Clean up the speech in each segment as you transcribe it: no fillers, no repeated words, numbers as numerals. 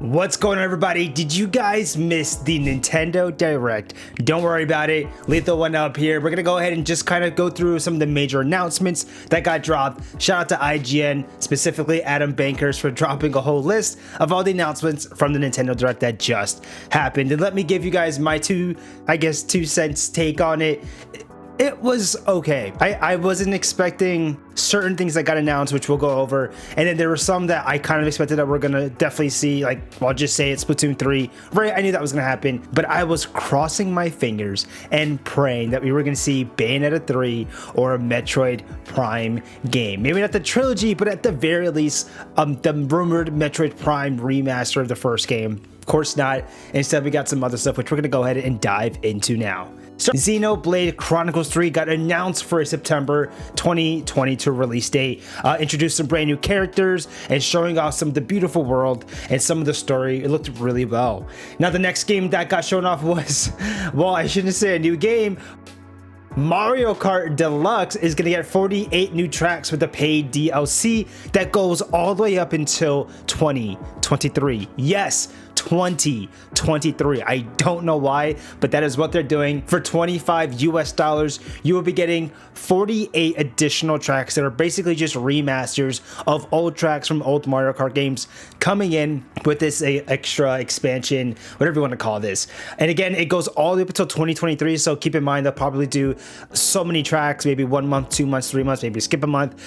What's going on, everybody? Did you guys miss the Nintendo Direct? Don't worry about it. Leave the one up here. We're gonna go ahead and just kind of go through some of the major announcements that got dropped. Shout out to IGN, specifically Adam Bankers, for dropping a whole list of all the announcements from the Nintendo Direct that just happened. And let me give you guys my two cents take on it. It was okay. I wasn't expecting certain things that got announced, which we'll go over, and then there were some that I kind of expected that we're gonna definitely see. Like, I'll just say it's Splatoon 3, right? I knew that was gonna happen, but I was crossing my fingers and praying that we were gonna see Bayonetta 3 or a Metroid Prime game. Maybe not the trilogy, but at the very least, the rumored Metroid Prime remaster of the first game. Of course not. Instead, we got some other stuff, which we're gonna go ahead and dive into now. So Xenoblade Chronicles 3 got announced for a September 2022 release date, introduced some brand new characters and showing off some of the beautiful world and some of the story. It looked really well. Now, the next game that got shown off was, well, I shouldn't say a new game. Mario Kart Deluxe is going to get 48 new tracks with the paid DLC that goes all the way up until 2023. Yes, 2023. I don't know why, but that is what they're doing. For $25 US, you will be getting 48 additional tracks that are basically just remasters of old tracks from old Mario Kart games coming in with this extra expansion, whatever you want to call this. And again, it goes all the way up until 2023, so keep in mind they'll probably do so many tracks, maybe 1 month, 2 months, 3 months, maybe skip a month,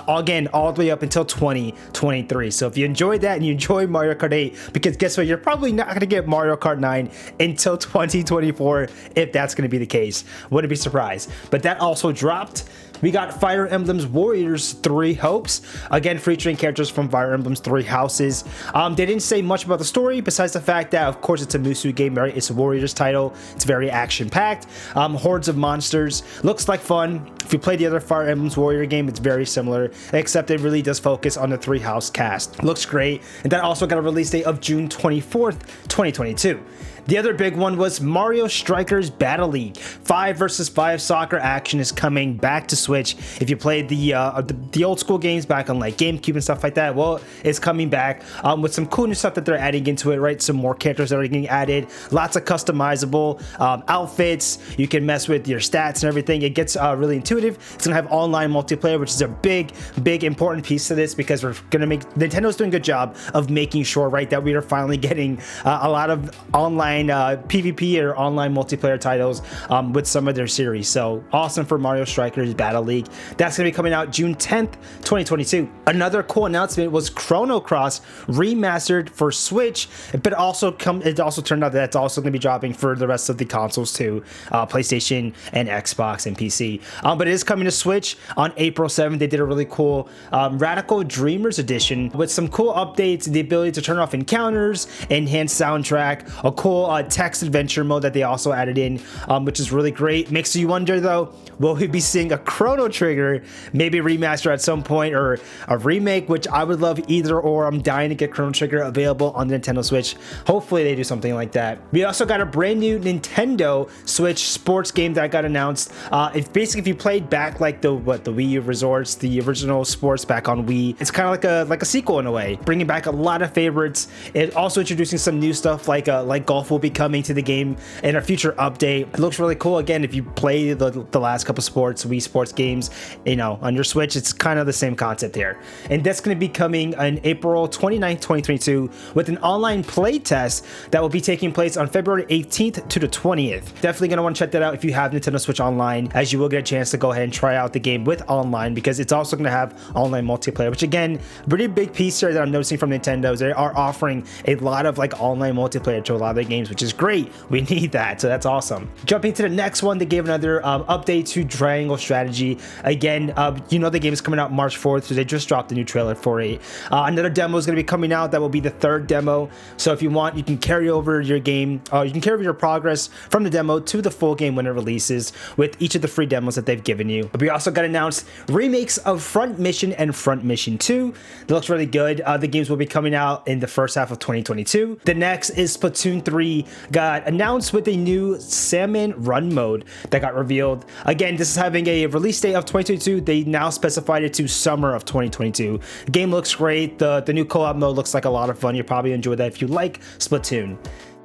again, all the way up until 2023. So if you enjoyed that and you enjoy Mario Kart 8, because guess what, you're probably not going to get Mario Kart 9 until 2024 if that's going to be the case. Wouldn't be surprised. But that also dropped. We got Fire Emblem's Warriors 3 Hopes, again featuring characters from Fire Emblem's 3 houses. They didn't say much about the story besides the fact that, of course, it's a Musou game, right? It's a Warriors title. It's very action-packed. Hordes of monsters. Looks like fun. If you play the other Fire Emblem's Warrior game, it's very similar, except it really does focus on the 3 house cast. Looks great. And that also got a release date of June 24th, 2022. The other big one was Mario Strikers Battle League. 5 versus 5 soccer action is coming back to Switch. If you played the old school games back on like GameCube and stuff like that, well, it's coming back with some cool new stuff that they're adding into it, right? Some more characters that are getting added, lots of customizable outfits. You can mess with your stats and everything. It gets really intuitive. It's gonna have online multiplayer, which is a big important piece to this, because we're gonna Nintendo's doing a good job of making sure, right, that we are finally getting a lot of online PvP or online multiplayer titles with some of their series. So awesome for Mario Strikers Battle League. That's going to be coming out June 10th, 2022. Another cool announcement was Chrono Cross remastered for Switch, but it also turned out that it's also going to be dropping for the rest of the consoles too, PlayStation and Xbox and PC. But it is coming to Switch on April 7th. They did a really cool Radical Dreamers edition with some cool updates, the ability to turn off encounters, enhanced soundtrack, a cool text adventure mode that they also added in, which is really great. Makes you wonder though, will we be seeing a Chrono Trigger maybe remaster at some point, or a remake, which I would love either or. I'm dying to get Chrono Trigger available on the Nintendo Switch. Hopefully they do something like that. We also got a brand new Nintendo Switch sports game that got announced. If you played back like the Wii U Resorts, the original sports back on Wii, it's kind of like a sequel in a way, bringing back a lot of favorites. It also introducing some new stuff like golf will be coming to the game in a future update. It looks really cool. Again, if you play the last couple Wii Sports games, on your Switch, it's kind of the same concept here. And that's going to be coming on April 29th, 2022 with an online play test that will be taking place on February 18th to the 20th. Definitely going to want to check that out if you have Nintendo Switch Online, as you will get a chance to go ahead and try out the game with online, because it's also going to have online multiplayer, which again, pretty big piece here that I'm noticing from Nintendo. They are offering a lot of like online multiplayer to a lot of their games, which is great. We need that, so that's awesome. Jumping to the next one, they gave another update to Triangle Strategy. Again, the game is coming out March 4th, so they just dropped a new trailer for it. Another demo is going to be coming out. That will be the 3rd demo. So if you want, you can carry over your game, you can carry over your progress from the demo to the full game when it releases with each of the free demos that they've given you. But we also got announced remakes of Front Mission and Front Mission 2. It looks really good. The games will be coming out in the first half of 2022. The next is Splatoon 3 Kirby got announced with a new Salmon Run mode that got revealed. Again, this is having a release date of 2022. They now specified it to summer of 2022. The game looks great. The new co-op mode looks like a lot of fun. You'll probably enjoy that if you like Splatoon.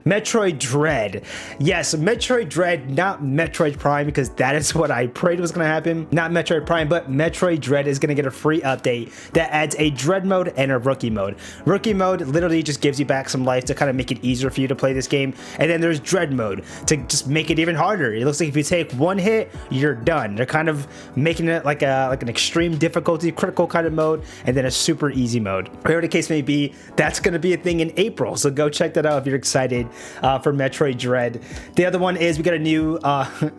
Metroid Dread. Yes, Metroid Dread, not Metroid Prime, because that is what I prayed was going to happen. Not Metroid Prime, but Metroid Dread is going to get a free update that adds a Dread mode and a Rookie mode. Rookie mode literally just gives you back some life to kind of make it easier for you to play this game. And then there's Dread mode to just make it even harder. It looks like if you take one hit, you're done. They're kind of making it like an extreme difficulty, critical kind of mode, and then a super easy mode. Whatever the case may be, that's going to be a thing in April. So go check that out if you're excited for Metroid Dread. The other one is we got a new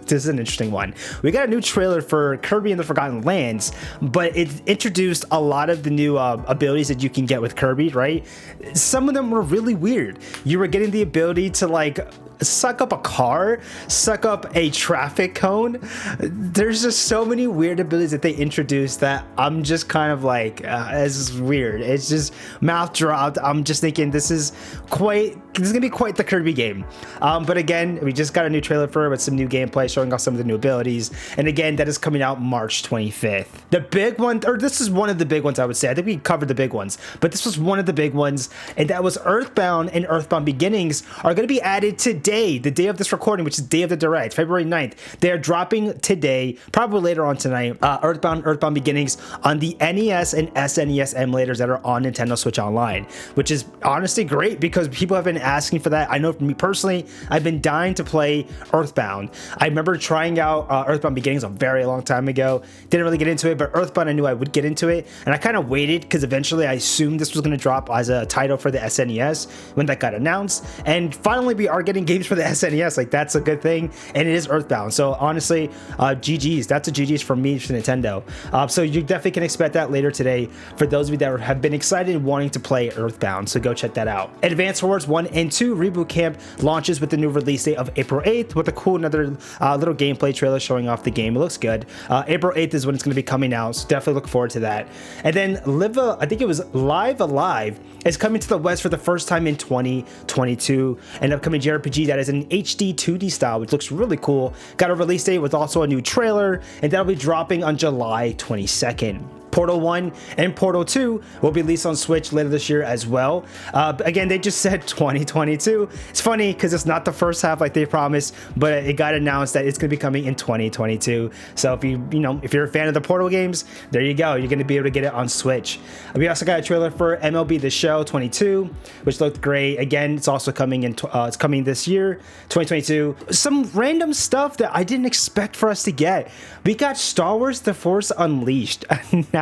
this is an interesting one. We got a new trailer for Kirby and the Forgotten Lands, but it introduced a lot of the new abilities that you can get with Kirby, right? Some of them were really weird. You were getting the ability to like suck up a car, suck up a traffic cone. There's just so many weird abilities that they introduced that I'm just kind of like, it's weird. It's just mouth dropped. I'm just thinking this is gonna be quite the Kirby game. But again, we just got a new trailer for it with some new gameplay showing off some of the new abilities. And again, that is coming out March 25th. The big one, or this is one of the big ones I would say. I think we covered the big ones, but this was one of the big ones, and that was Earthbound and Earthbound Beginnings are going to be added today, the day of this recording, which is the day of the Direct, February 9th. They are dropping today, probably later on tonight, Earthbound Beginnings on the NES and SNES emulators that are on Nintendo Switch Online, which is honestly great because people have been asking for that. I know for me personally, I've been dying to play Earthbound. I remember trying out Earthbound Beginnings a very long time ago. Didn't really get into it, but Earthbound I knew I would get into it, and I kind of waited because eventually I assumed this was going to drop as a title for the SNES when that got announced, and finally we are getting games for the SNES. Like, that's a good thing, and it is Earthbound. So honestly, GG's. That's a GG's from me to Nintendo. So you definitely can expect that later today for those of you that have been excited and wanting to play Earthbound. So go check that out. Advance Wars 1 and 2 Reboot Camp launches with the new release date of April 8th with a cool another little gameplay trailer showing off the game. It looks good. April 8th is when it's going to be coming out, so definitely look forward to that. And then I think it was Live Alive is coming to the West for the first time in 2022, an upcoming JRPG that is in HD 2D style, which looks really cool. Got a release date with also a new trailer, and that'll be dropping on July 22nd. Portal 1 and Portal 2 will be released on Switch later this year as well. Again, they just said 2022. It's funny because it's not the first half like they promised, but it got announced that it's going to be coming in 2022. So if if you're a fan of the Portal games, there you go. You're going to be able to get it on Switch. We also got a trailer for MLB The Show 22, which looked great. Again, it's also coming in. It's coming this year, 2022. Some random stuff that I didn't expect for us to get. We got Star Wars: The Force Unleashed announced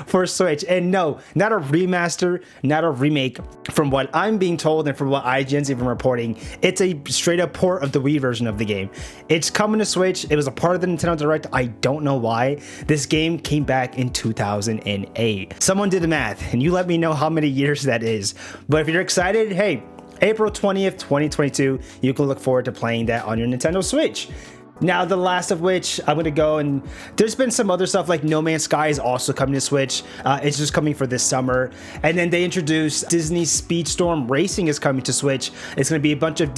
for Switch, and no, not a remaster, not a remake. From what I'm being told and from what IGN's even reporting, it's a straight up port of the Wii version of the game. It's coming to Switch. It was a part of the Nintendo Direct. I don't know why. This game came back in 2008. Someone did the math, and you let me know how many years that is. But if you're excited, hey, April 20th, 2022, you can look forward to playing that on your Nintendo Switch. Now, the last of which I'm going to go, and there's been some other stuff like No Man's Sky is also coming to Switch. It's just coming for this summer. And then they introduced Disney Speedstorm Racing is coming to Switch. It's going to be a bunch of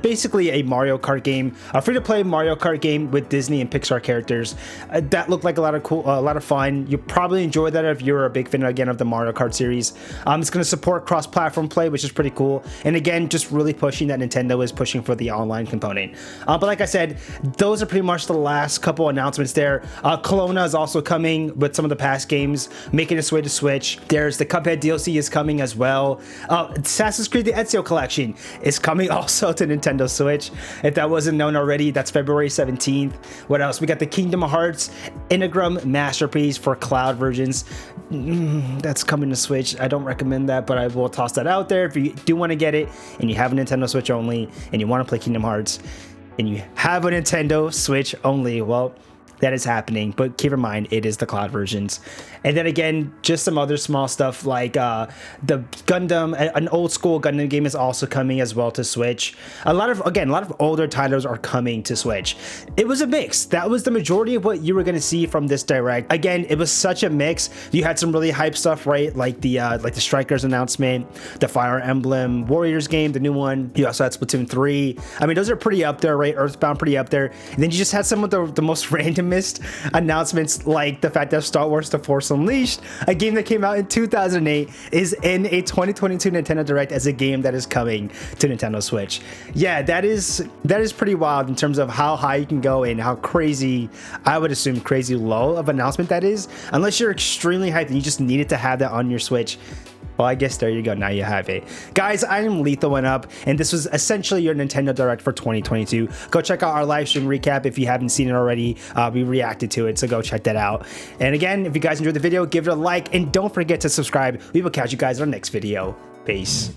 basically a Mario Kart game, a free-to-play Mario Kart game with Disney and Pixar characters. That looked like a lot of fun. You'll probably enjoy that if you're a big fan again of the Mario Kart series. It's going to support cross-platform play, which is pretty cool. And again, just really pushing that Nintendo is pushing for the online component. But like I said, those are pretty much the last couple announcements there. Kelowna is also coming with some of the past games, making its way to Switch. There's the Cuphead DLC is coming as well. Assassin's Creed the Ezio Collection is coming also to Nintendo Switch. If that wasn't known already, that's February 17th. What else? We got the Kingdom Hearts Integrum Masterpiece for cloud versions. That's coming to Switch. I don't recommend that, but I will toss that out there. If you do want to get it and you have a Nintendo Switch only and you want to play Kingdom Hearts, and you have a Nintendo Switch only, well, that is happening, but keep in mind it is the cloud versions. And then again, just some other small stuff like the Gundam, an old school Gundam game is also coming as well to Switch. A lot of older titles are coming to Switch. It was a mix. That was the majority of what you were going to see from this direct. Again, it was such a mix. You had some really hype stuff, right? Like the Strikers announcement, the Fire Emblem Warriors game, the new one. You also had Splatoon 3. I mean, those are pretty up there, right? Earthbound pretty up there. And then you just had some of the most randomest announcements, like the fact that Star Wars The Force Unleashed, a game that came out in 2008, is in a 2022 Nintendo Direct as a game that is coming to Nintendo Switch. Yeah, that is pretty wild in terms of how high you can go and how crazy, I would assume crazy low of announcement that is, unless you're extremely hyped and you just needed to have that on your Switch. Well, I guess there you go. Now you have it. Guys, I am Lethal1Up, and this was essentially your Nintendo Direct for 2022. Go check out our live stream recap if you haven't seen it already. We reacted to it, so go check that out. And again, if you guys enjoyed the video, give it a like, and don't forget to subscribe. We will catch you guys in our next video. Peace.